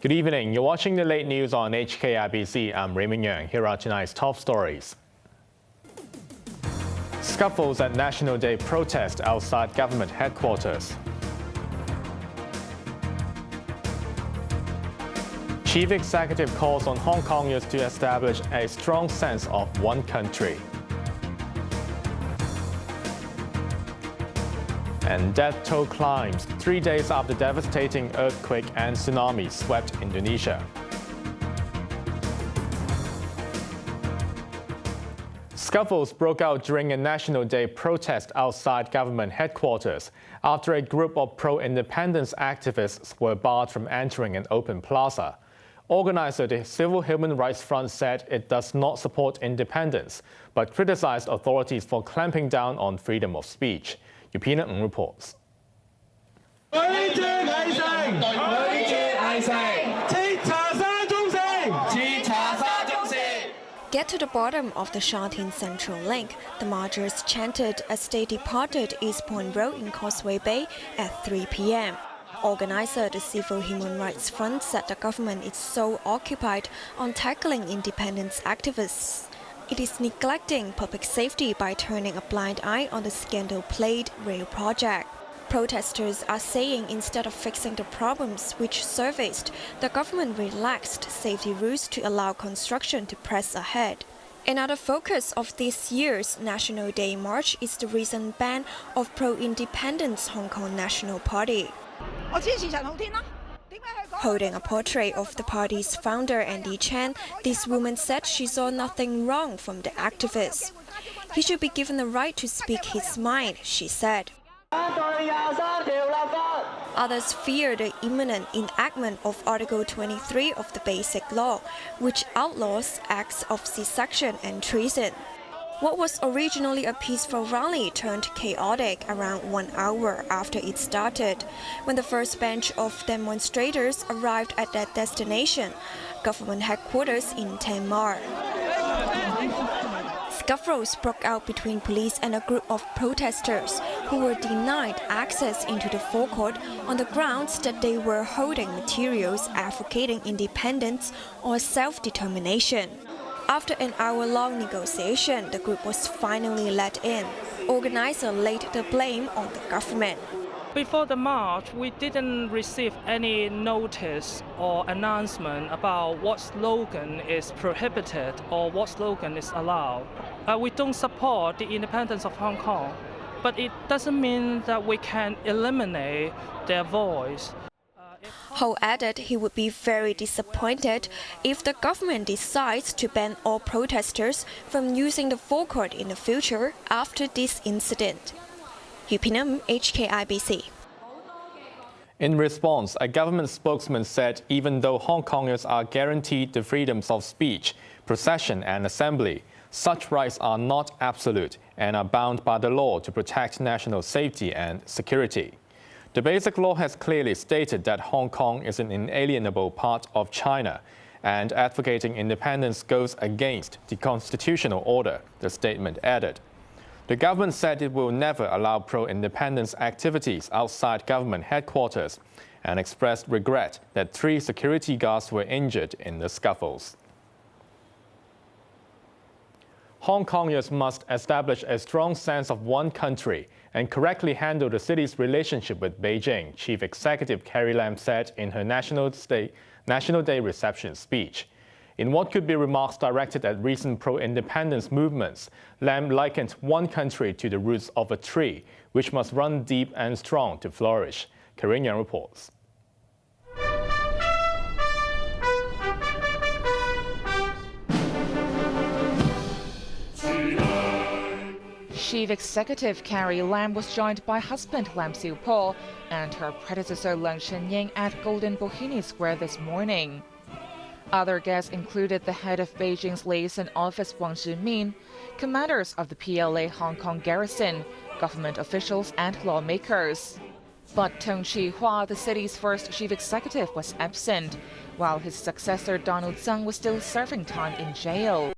Good evening. You're watching the late news on HKIBC. I'm Raymond Yeung. Here are tonight's top stories. Scuffles at National Day protest outside government headquarters. Chief Executive calls on Hong Kongers to establish a strong sense of one country. And death toll climbs 3 days after devastating earthquake and tsunami swept Indonesia. Scuffles broke out during a National Day protest outside government headquarters after a group of pro-independence activists were barred from entering an open plaza. Organizer the Civil Human Rights Front said it does not support independence, but criticized authorities for clamping down on freedom of speech. Yupina Ng reports. Get to the bottom of the Sha-Tin Central Link, the marchers chanted as they departed East Point Road in Causeway Bay at 3 p.m. Organizer the Civil Human Rights Front said the government is so occupied on tackling independence activists. It is neglecting public safety by turning a blind eye on the scandal-plagued rail project. Protesters are saying instead of fixing the problems which surfaced, the government relaxed safety rules to allow construction to press ahead. Another focus of this year's National Day March is the recent ban of pro-independence Hong Kong National Party. Holding a portrait of the party's founder, Andy Chan, this woman said she saw nothing wrong from the activists. He should be given the right to speak his mind, she said. Others fear the imminent enactment of Article 23 of the Basic Law, which outlaws acts of secession and treason. What was originally a peaceful rally turned chaotic around 1 hour after it started, when the first batch of demonstrators arrived at their destination, government headquarters in Tan Mar. Scuffles broke out between police and a group of protesters who were denied access into the forecourt on the grounds that they were holding materials advocating independence or self-determination. After an hour-long negotiation, the group was finally let in. Organizer laid the blame on the government. Before the march, we didn't receive any notice or announcement about what slogan is prohibited or what slogan is allowed. We don't support the independence of Hong Kong, but it doesn't mean that we can eliminate their voice. Ho added he would be very disappointed if the government decides to ban all protesters from using the forecourt in the future after this incident. Yupina, HKIBC. In response, a government spokesman said even though Hong Kongers are guaranteed the freedoms of speech, procession and assembly, such rights are not absolute and are bound by the law to protect national safety and security. The Basic Law has clearly stated that Hong Kong is an inalienable part of China, and advocating independence goes against the constitutional order, the statement added. The government said it will never allow pro-independence activities outside government headquarters and expressed regret that 3 security guards were injured in the scuffles. Hong Kongers must establish a strong sense of one country and correctly handle the city's relationship with Beijing, Chief Executive Carrie Lam said in her National Day reception speech. In what could be remarks directed at recent pro-independence movements, Lam likened one country to the roots of a tree, which must run deep and strong to flourish. Raymond Yeung reports. Chief Executive Carrie Lam was joined by husband Lam Siu-po and her predecessor Leung Chun-ying at Golden Bohini Square this morning. Other guests included the head of Beijing's liaison office Wang Zhimin, commanders of the PLA Hong Kong garrison, government officials and lawmakers. But Tung Chee-hwa, the city's first chief executive, was absent, while his successor Donald Tsang was still serving time in jail.